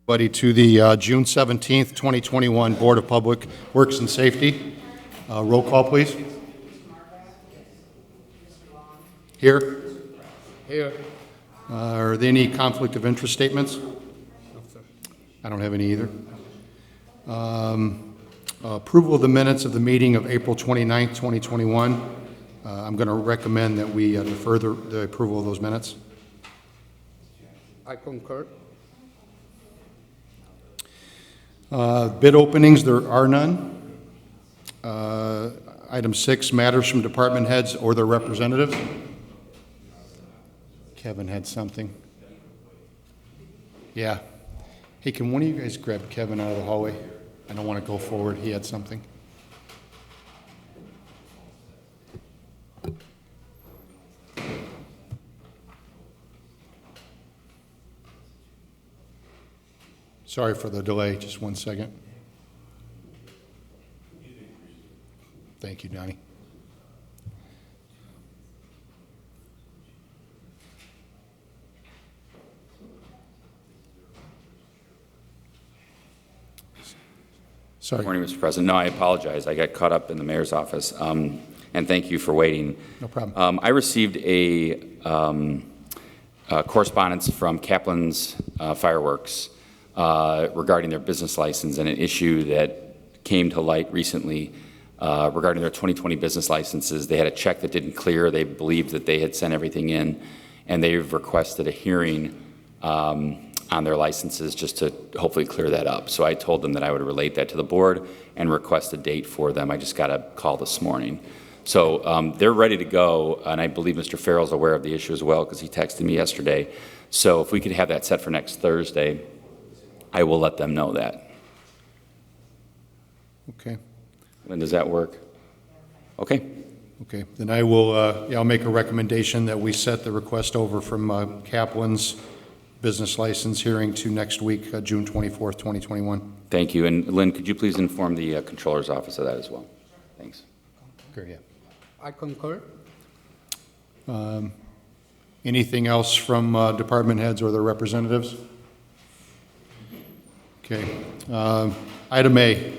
Buddy, to the June 17th, 2021 Board of Public Works and Safety. Roll call, please. Here. Here. Are there any conflict of interest statements? No, sir. I don't have any either. Approval of the minutes of the meeting of April 29th, 2021. I'm going to recommend that we defer the approval of those minutes. I concur. Bid openings, there are none. Item 6, matters from department heads or their representatives. Kevin had something. Yeah. Hey, can one of you guys grab Kevin out of the hallway? I don't want to go forward. He had something. Sorry for the delay. Just 1 second. Thank you, Donnie. Sorry. Good morning, Mr. President. No, I apologize. I got caught up in the mayor's office. And thank you for waiting. No problem. I received a correspondence from Kaplan's Fireworks regarding their business license and an issue that came to light recently regarding their 2020 business licenses. They had a check that didn't clear. They believed that they had sent everything in, and they've requested a hearing on their licenses just to hopefully clear that up. So I told them that I would relate that to the board and request a date for them. I just got a call this morning. So they're ready to go, and I believe Mr. Farrell's aware of the issue as well because he texted me yesterday. So if we could have that set for next Thursday, I will let them know that. Okay. When does that work? Okay. Okay. Then I will, I'll make a recommendation that we set the request over from Kaplan's business license hearing to next week, June 24th, 2021. Thank you. And Lynn, could you please inform the Controller's Office of that as well? Thanks. Okay, yeah. I concur. Anything else from department heads or their representatives? Okay. Item A,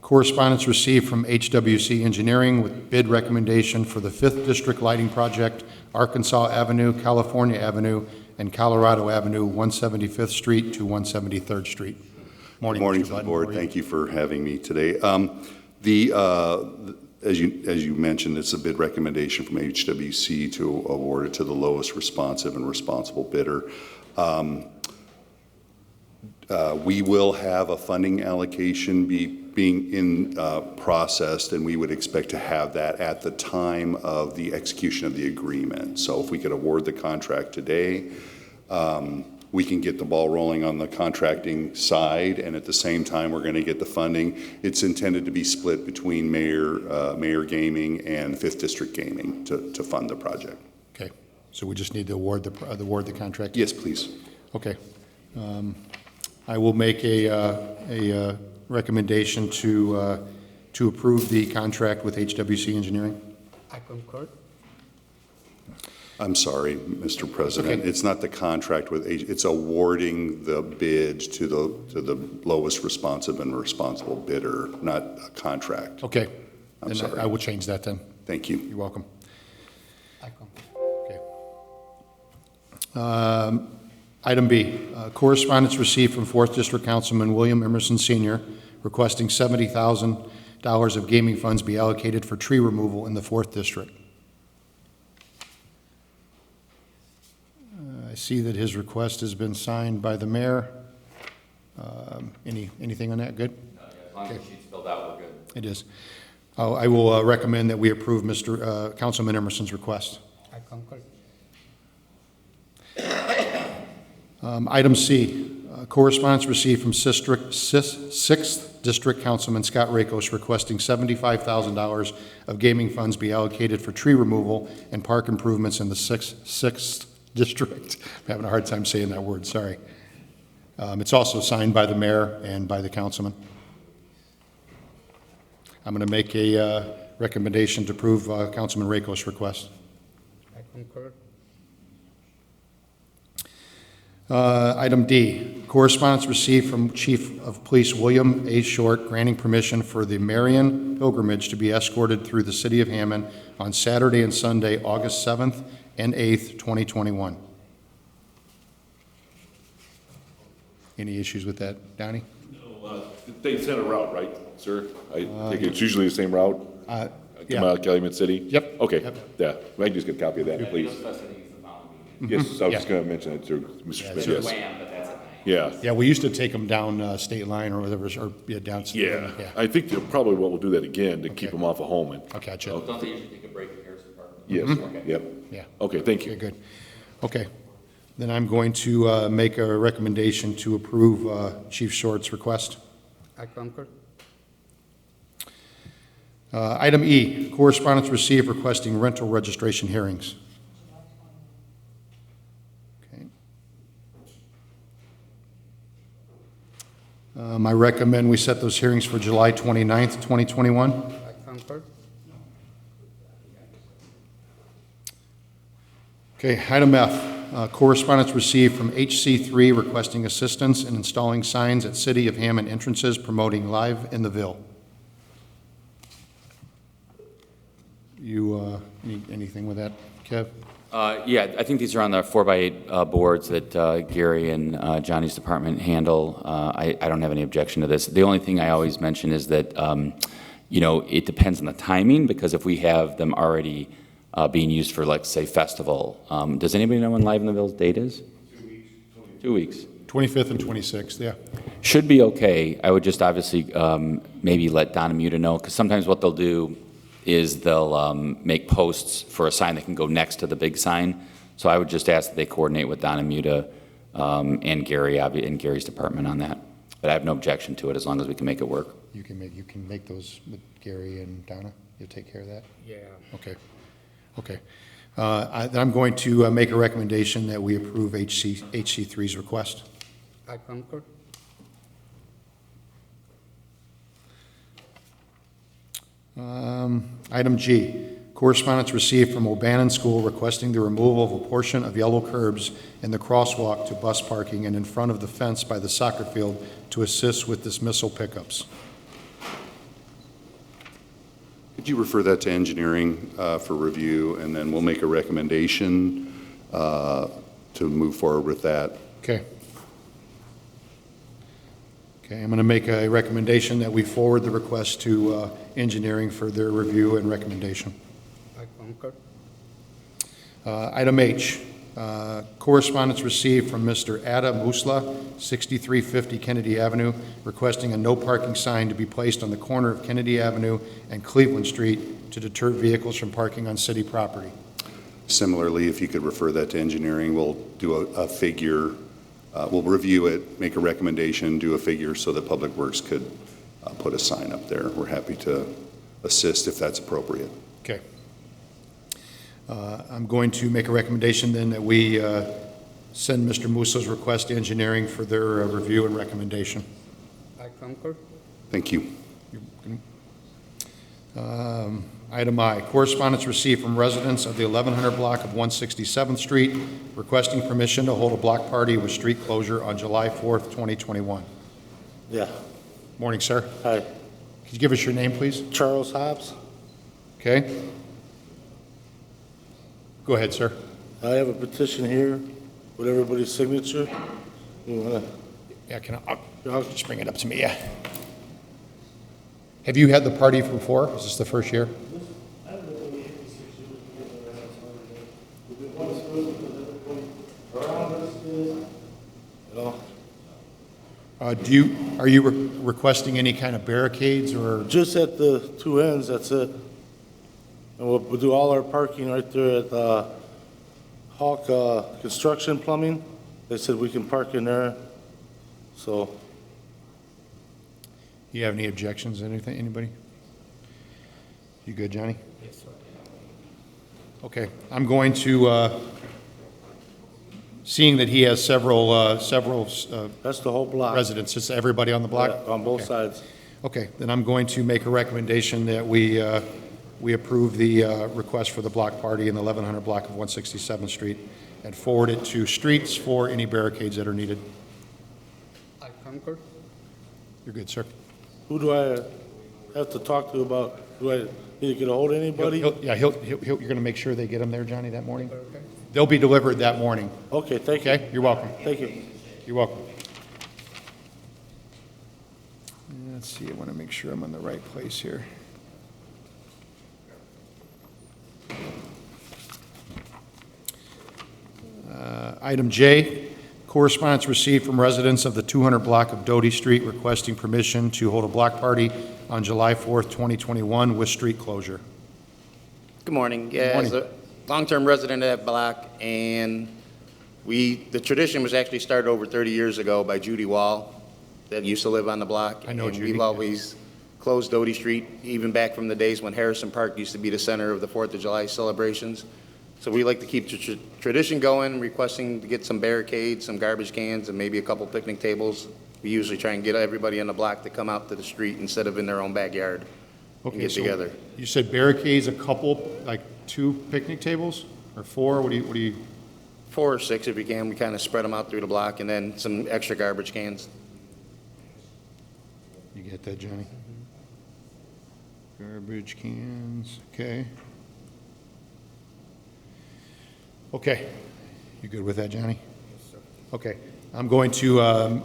correspondence received from HWC Engineering with bid recommendation for the 5th District Lighting Project, Arkansas Avenue, California Avenue, and Colorado Avenue, 175th Street to 173rd Street. Morning, to the board. Thank you for having me today. As you mentioned, it's a bid recommendation from HWC to award it to the lowest responsive and responsible bidder. We will have a funding allocation being processed, and we would expect to have that at the time of the execution of the agreement. So if we could award the contract today, we can get the ball rolling on the contracting side, and at the same time we're going to get the funding. It's intended to be split between Mayor Gaming and 5th District Gaming to fund the project. Okay, so we just need to award the contract? Yes, please. Okay. I will make a recommendation to approve the contract with HWC Engineering. I concur. I'm sorry, Mr. President. Okay. It's not the contract with it's awarding the bid to the lowest responsive and responsible bidder, not a contract. Okay. I'm sorry. I will change that then. Thank you. You're welcome. I concur. Okay. Item B, correspondence received from 4th District Councilman William Emerson Sr. requesting $70,000 of gaming funds be allocated for tree removal in the 4th District. I see that his request has been signed by the mayor. Anything on that? Good? As long as the sheet's filled out, we're good. It is. I will recommend that we approve Councilman Emerson's request. I concur. Item C, correspondence received from 6th District Councilman Scott Rakos requesting $75,000 of gaming funds be allocated for tree removal and park improvements in the 6th District. I'm having a hard time saying that word, sorry. It's also signed by the mayor and by the councilman. I'm going to make a recommendation to approve Councilman Rakos' request. I concur. Item D, Correspondence received from Chief of Police William A. Short granting permission for the Marian pilgrimage to be escorted through the city of Hammond on Saturday and Sunday, August 7th and 8th, 2021. Any issues with that, Donnie? They sent a route, right, sir? I think it's usually the same route? yeah. Come out of Calumet City? Yep. Okay, Yep. yeah. If I can just get a copy of that, please. Yes, I was just gonna mention it to Mr. Smith, yes. Yeah, Yeah, we used to take them down state line or whatever, or down. yeah. I think that probably we'll do that again to keep Okay. them off of Holman. Okay, gotcha. Don't they usually take a break in Harrison Park? Yes, yep. Yeah. Okay, thank Okay, you. good. Okay. Then I'm going to make a recommendation to approve Chief Short's request. I concur. Item E, correspondence received requesting rental registration hearings. Okay. I recommend we set those hearings for July 29th, 2021. I concur. Okay, item F, correspondence received from HC3 requesting assistance in installing signs at City of Hammond entrances promoting Live in the Ville. You, anything with that, Kev? Yeah, I think these are on the 4x8 boards that Gary and Johnny's department handle. I don't have any objection to this. The only thing I always mention is that, it depends on the timing, because if we have them already being used for, let's say, festival, does anybody know when Live in the Ville's date is? 2 weeks. 25th and 26th, yeah. Should be okay. I would just obviously maybe let Donna Muta know, because sometimes what they'll do is they'll make posts for a sign that can go next to the big sign. So I would just ask that they coordinate with Donna Muta and Gary, and Gary's department on that. But I have no objection to it as long as we can make it work. You can make those with Gary and Donna? You'll take care of that? Yeah. Okay. Okay. Then I'm going to make a recommendation that we approve HC3's request. I concur. Item G, correspondence received from O'Bannon School requesting the removal of a portion of yellow curbs in the crosswalk to bus parking and in front of the fence by the soccer field to assist with dismissal pickups. Could you refer that to engineering for review, and then we'll make a recommendation to move forward with that? Okay. Okay, I'm going to make a recommendation that we forward the request to engineering for their review and recommendation. I concur. Item H, correspondence received from Mr. Ada Musla, 6350 Kennedy Avenue, requesting a no parking sign to be placed on the corner of Kennedy Avenue and Cleveland Street to deter vehicles from parking on city property. Similarly, if you could refer that to engineering, we'll do a figure. We'll review it, make a recommendation, do a figure so that Public Works could put a sign up there. We're happy to assist if that's appropriate. Okay. I'm going to make a recommendation then that we send Mr. Musla's request to engineering for their review and recommendation. I concur. Thank you. Item I, correspondence received from residents of the 1100 block of 167th Street requesting permission to hold a block party with street closure on July 4th, 2021. Yeah. Morning, sir. Hi, Could you give us your name, please? Charles Hobbs. Okay. Go ahead, sir. I have a petition here with everybody's signature. You wanna, Yeah, I'll just bring it up to me, yeah. Have you had the party before? Is this the first year? you know, Are you requesting any kind of barricades or? just at the two ends, that's it. And we'll do all our parking right there at Hawk Construction Plumbing. They said we can park in there, so. You have any objections, anything, anybody? You good, Johnny? Yes, sir. Okay, I'm going to, seeing that he has several That's the whole block. residents, it's everybody on the block? Yeah, on both Okay. sides. Okay, then I'm going to make a recommendation that we approve the request for the block party in the 1100 block of 167th Street and forward it to streets for any barricades that are needed. concur. You're good, sir. Who do I have to talk to about, do I need to get a hold of anybody? You're going to make sure they get them there, Johnny, that morning? Okay. They'll be delivered that morning, Okay, thank you. okay? You're welcome. Thank you. You're welcome. Let's see, I want to make sure I'm on the right place here. Item J, correspondence received from residents of the 200 block of Doty Street requesting permission to hold a block party on July 4th, 2021 with street closure. Good morning. Yeah, as a long-term resident of that block, and the tradition was actually started over 30 years ago by Judy Wall that used to live on the block. I know and Judy, we've yeah. always closed Doty Street, even back from the days when Harrison Park used to be the center of the 4th of July celebrations. So we like to keep the tradition going, requesting to get some barricades, some garbage cans, and maybe a couple picnic tables. We usually try and get everybody on the block to come out to the street instead of in their own backyard and Okay, get so together. You said barricades, a couple, like 2 picnic tables, or 4? What do you, 4 or 6 if we can. We kind of spread them out through the block, and then some extra garbage cans. you get that, Johnny? Garbage cans, okay. Okay, you good with that, Johnny? Okay, I'm going to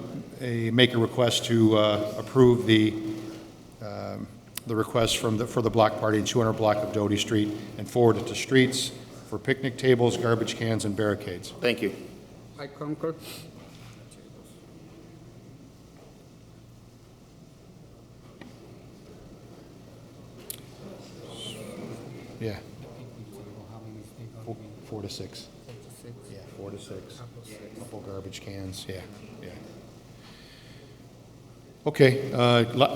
make a request to approve the request for the block party in 200 block of Doty Street and forward it to streets for picnic tables, garbage cans, and barricades. Thank you. I concur. Yeah, How many people? 4 to 6. 6. Yeah, 4 to 6. Couple garbage cans, yeah. Okay,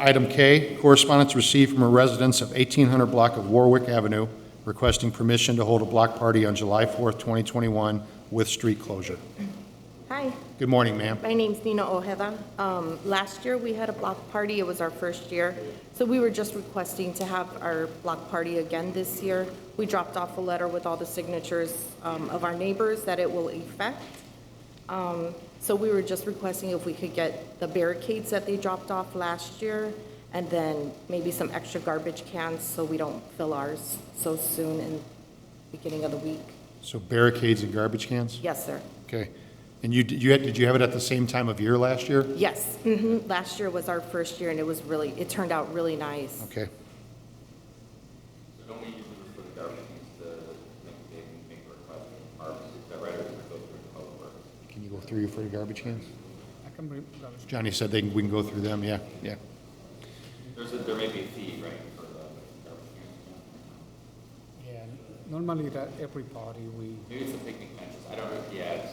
item K, correspondence received from a residence of 1800 block of Warwick Avenue requesting permission to hold a block party on July 4th, 2021 with street closure. Hi, Good morning, ma'am. my name's Nina Ojeda. Last year, we had a block party. It was our first year. So we were just requesting to have our block party again this year. We dropped off a letter with all the signatures of our neighbors that it will effect. So we were just requesting if we could get the barricades that they dropped off last year, and then maybe some extra garbage cans so we don't fill ours so soon in the beginning of the week. So barricades and garbage cans? Yes, sir. Okay. And did you have it at the same time of year last year? Yes. Last year was our first year, and it turned out really nice. Okay. So don't we use it for the garbage to make a request for ARPS? Is that right, or does it go through the public works? Can you go through for the garbage cans? I can bring garbage. Johnny said we can go through them, yeah. There may be a fee, right, for the garbage cans? Yeah, normally that every party we, Maybe it's the picnic benches, I don't know, yeah, it's,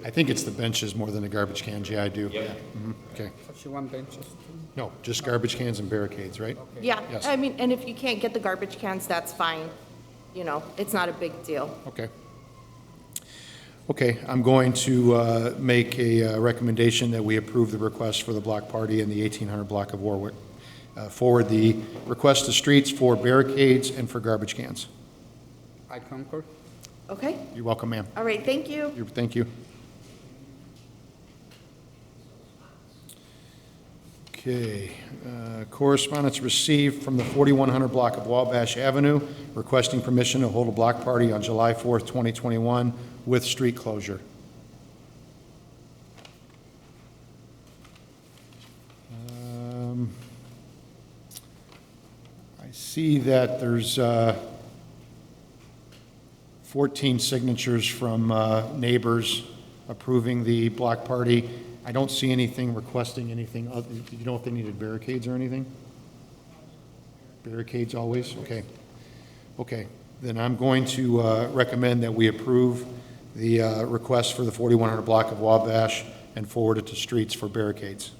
I think it's the benches more than the garbage cans, yeah, I do. Yep. Yeah. Okay. so she want benches too. No, just garbage cans and barricades, right? Yeah, Yes. I mean, and if you can't get the garbage cans, that's fine. You know, it's not a big deal. Okay. Okay, I'm going to make a recommendation that we approve the request for the block party in the 1800 block of Warwick. Forward the request to streets for barricades and for garbage cans. I concur. Okay? You're welcome, ma'am. All right, thank you. Thank you. Okay, correspondence received from the 4100 block of Wabash Avenue requesting permission to hold a block party on July 4th, 2021 with street closure. I see that there's 14 signatures from neighbors approving the block party. I don't see anything requesting anything. Do you know if they needed barricades or anything? Barricades always? Okay. Okay. Then I'm going to recommend that we approve the request for the 4100 block of Wabash and forward it to streets for barricades.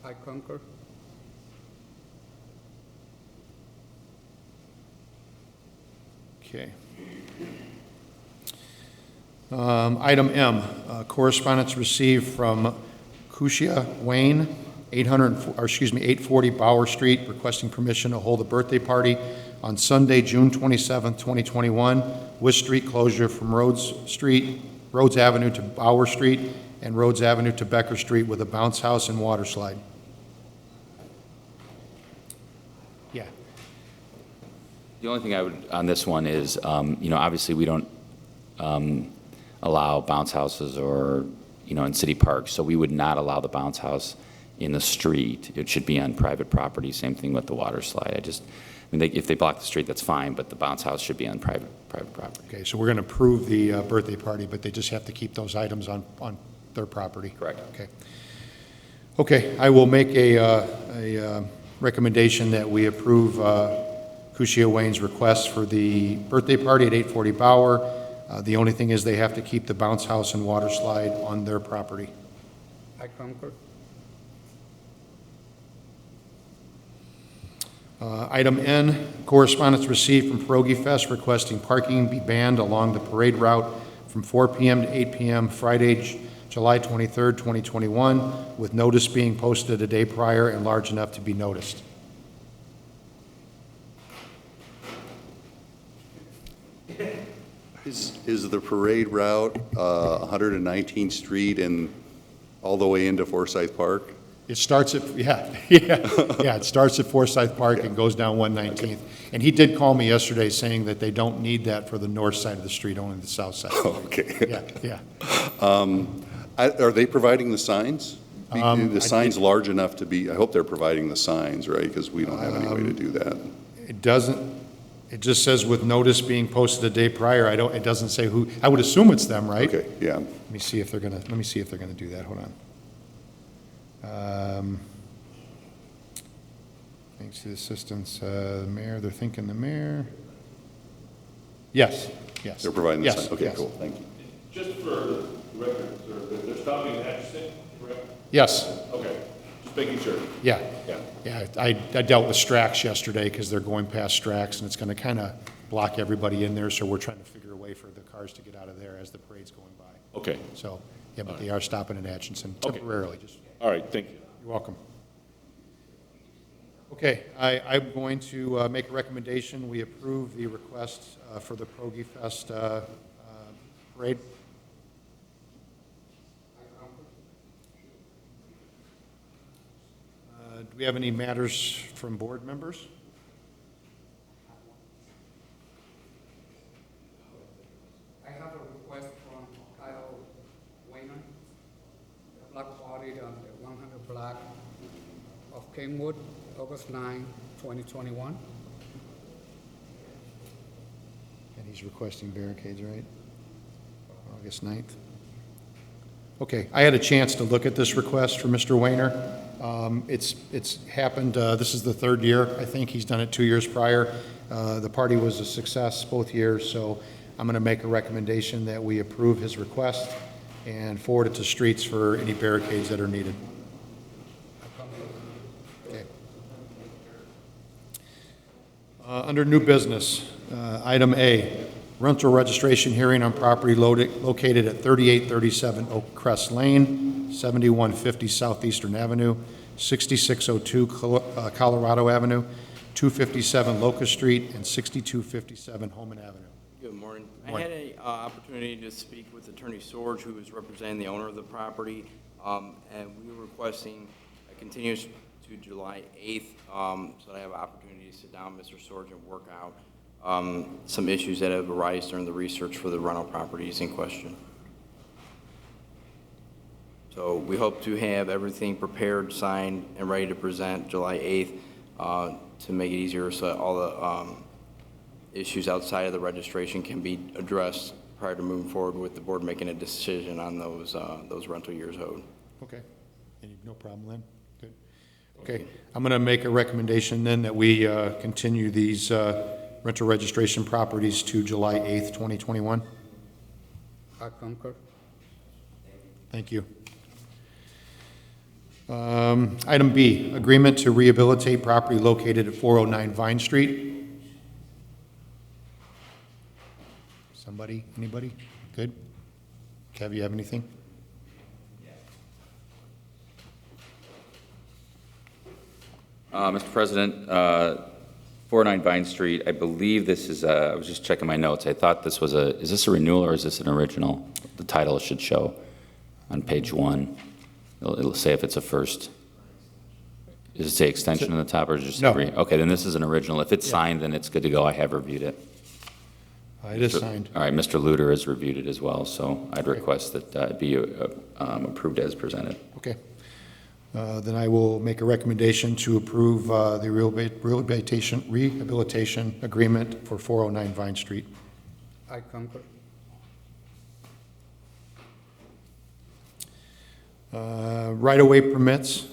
I concur. Okay. Item M, correspondence received from Kushia Wayne, 840 Bauer Street, requesting permission to hold a birthday party on Sunday, June 27th, 2021, with street closure from Rhodes Avenue to Bauer Street and Rhodes Avenue to Becker Street with a bounce house and water slide. Yeah. The only thing I would, on this one is, obviously we don't allow bounce houses or, in city parks, so we would not allow the bounce house in the street. It should be on private property, same thing with the water slide. If they block the street, that's fine, but the bounce house should be on private property. Okay, so we're going to approve the birthday party, but they just have to keep those items on their property. Correct. Okay. Okay, I will make a recommendation that we approve Kushia Wayne's request for the birthday party at 840 Bauer. The only thing is they have to keep the bounce house and water slide on their property. I concur. Item N, correspondence received from Pierogi Fest requesting parking be banned along the parade route from 4 p.m. to 8 p.m. Friday, July 23rd, 2021, with notice being posted a day prior and large enough to be noticed. Is the parade route 119th Street and all the way into Forsyth Park? It starts at, it starts at Forsyth Park and goes down 119th. And he did call me yesterday saying that they don't need that for the north side of the street, only the south side. Okay. Yeah. Are they providing the signs? The signs large enough to be, I hope they're providing the signs, right? Because we don't have any way to do that. It doesn't, it just says with notice being posted a day prior. It doesn't say who, I would assume it's them, right? Okay, yeah. Let me see if they're gonna do that, hold on. Thanks to the assistance, the mayor, they're thinking the mayor. Yes. They're providing the Yes, signs? Okay, yes. cool, thank you. Just for the record, sir, they're stopping at Atchison, correct? Yes, Okay, just making sure. yeah. Yeah. Yeah, I dealt with Strax yesterday because they're going past Strax and it's gonna kind of block everybody in there, so we're trying to figure a way for the cars to get out of there as the parade's going by. Okay, So, yeah, but they are stopping at Atchison Okay. temporarily, just, all right, thank you. you're welcome. Okay, I'm going to make a recommendation. We approve the request for the Pierogi Fest parade. Do we have any matters from board members? I have a request from Kyle Wayner, the block party on the 100 block of Kingwood, August 9, 2021. And he's requesting barricades, right? August 9th. Okay, I had a chance to look at this request for Mr. Wayner. It's happened, this is the third year, I think. He's done it 2 years prior. The party was a success both years, so I'm going to make a recommendation that we approve his request and forward it to Streets for any barricades that are needed. Okay. Under new business, item A, rental registration hearing on property located at 3837 Oak Crest Lane, 7150 Southeastern Avenue, 6602 Colorado Avenue, 257 Locust Street, and 6257 Holman Avenue. Good morning. I Morning. had an opportunity to speak with Attorney Sorge, who is representing the owner of the property, and we were requesting a continuance to July 8th, so that I have an opportunity to sit down with Mr. Sorge and work out some issues that have arisen during the research for the rental properties in question. So we hope to have everything prepared, signed, and ready to present July 8th to make it easier so that all the issues outside of the registration can be addressed prior to moving forward with the board making a decision on those rental years owed. Okay. No problem then? Good. Okay. I'm going to make a recommendation then that we continue these rental registration properties to July 8th, 2021. I concur. Thank you. Item B, agreement to rehabilitate property located at 409 Vine Street. Somebody, anybody? Good? Kev, you have anything? Mr. President, 409 Vine Street, I believe this is, I was just checking my notes. I thought this was is this a renewal or is this an original? The title should show. on page 1. It'll say if it's a first. Does it say extension on the top or just No. agree? Okay, then this is an original. If it's signed, then it's good to go. I have reviewed it. It is signed. All right, Mr. Luter has reviewed it as well, so I'd request that it be approved as presented. Okay. Then I will make a recommendation to approve the rehabilitation agreement for 409 Vine Street. I concur. Right-of-way permits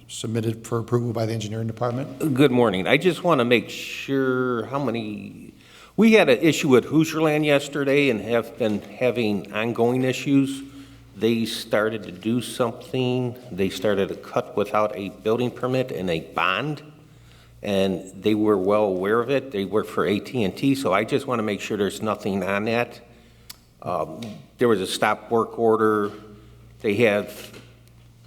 submitted for approval by the engineering department. Good morning. I just want to make sure how many, we had an issue with Hoosierland yesterday and have been having ongoing issues. They started to do something. They started to cut without a building permit and a bond, and they were well aware of it. They work for AT&T, so I just want to make sure there's nothing on that. There was a stop work order. They have,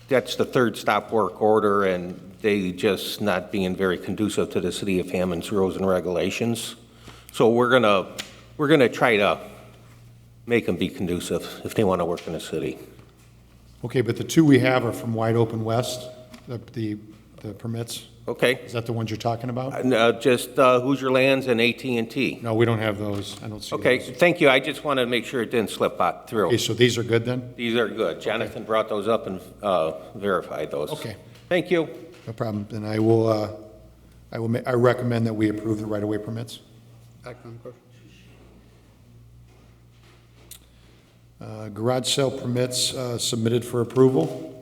that's the third stop work order, and they just not being very conducive to the city of Hammond's rules and regulations. So we're gonna try to make them be conducive if they want to work in the city. Okay, but the two we have are from Wide Open West, the permits. Okay? Is that the ones you're talking about? Just Hoosier Lands and AT&T. No, we don't have those. I don't see Okay, those. thank you. I just want to make sure it didn't slip out through. Okay, so these are good then? These are good. Jonathan brought those up and verified those. Okay. Thank you. No problem. Then I recommend that we approve the right-of-way permits. I concur. Garage sale permits submitted for approval.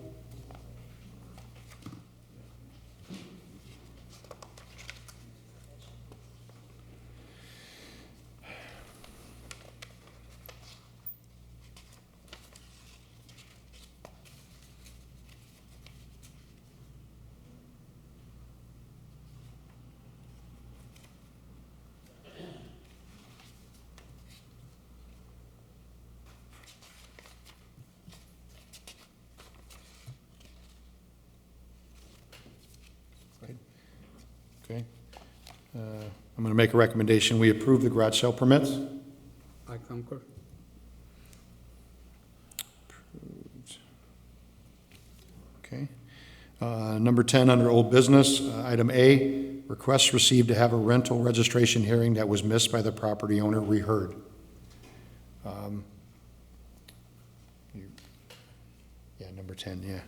Okay. I'm going to make a recommendation. We approve the garage sale permits. I concur. Okay. Number 10, under old business, item A, request received to have a rental registration hearing that was missed by the property owner reheard. Yeah, number 10, yeah.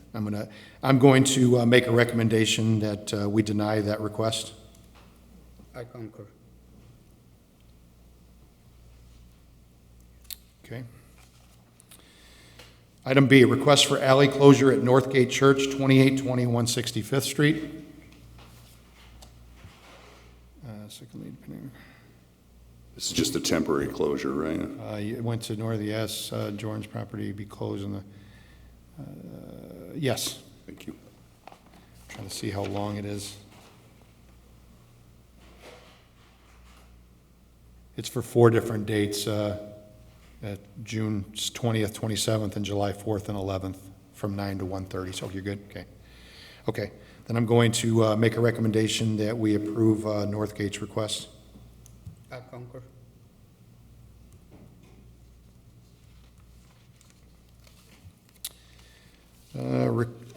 I'm going to make a recommendation that we deny that request. I concur. Okay. Item B, request for alley closure at Northgate Church, 2820 165th Street. Second lead, This is just a temporary closure, right? it went to North, yes, Jordan's property be closed in the, yes. Thank you. Trying to see how long it is. It's for 4 different dates, at June 20th, 27th, and July 4th and 11th, from 9 to 1:30. So you're good? Okay. Okay. Then I'm going to make a recommendation that we approve Northgate's request. I concur.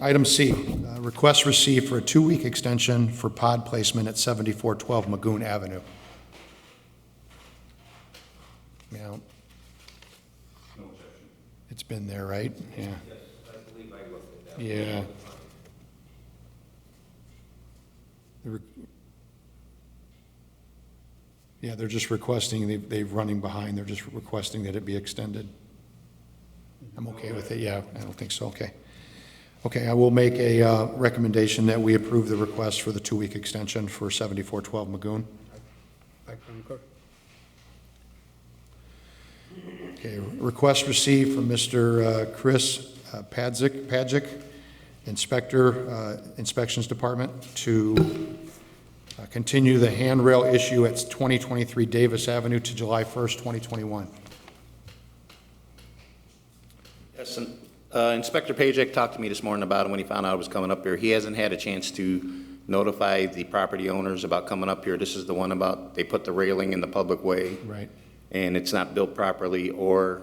Item C, request received for a 2-week extension for pod placement at 7412 Magoon Avenue. Yeah. It's been there, right? Yeah. Yeah. Yeah, they're just requesting, they're running behind, they're just requesting that it be extended. I'm okay with it, yeah, I don't think so, okay. Okay, I will make a recommendation that we approve the request for the 2-week extension for 7412 Magoon. I concur. Okay, request received from Mr. Chris Padzik, Inspector, Inspections Department, to continue the handrail issue at 2023 Davis Avenue to July 1st, 2021. Yes, and, Inspector Pajek talked to me this morning about it when he found out I was coming up here. He hasn't had a chance to notify the property owners about coming up here. This is the one about they put the railing in the public way. Right. And it's not built properly or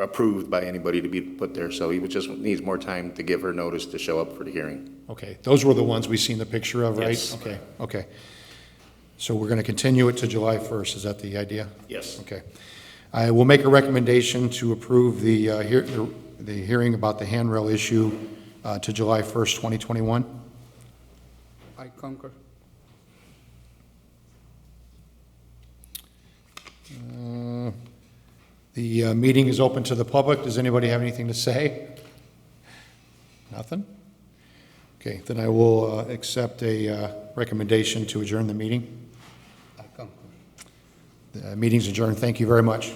approved by anybody to be put there, so he would just needs more time to give her notice to show up for the hearing. Okay, those were the ones we seen the picture of, right? Yes. Okay, okay. So we're going to continue it to July 1st, is that the idea? Yes. Okay. I will make a recommendation to approve the hearing about the handrail issue to July 1st, 2021. I concur. The meeting is open to the public. Does anybody have anything to say? Nothing? Okay, then I will accept a recommendation to adjourn the meeting. I concur. The meeting's adjourned. Thank you very much.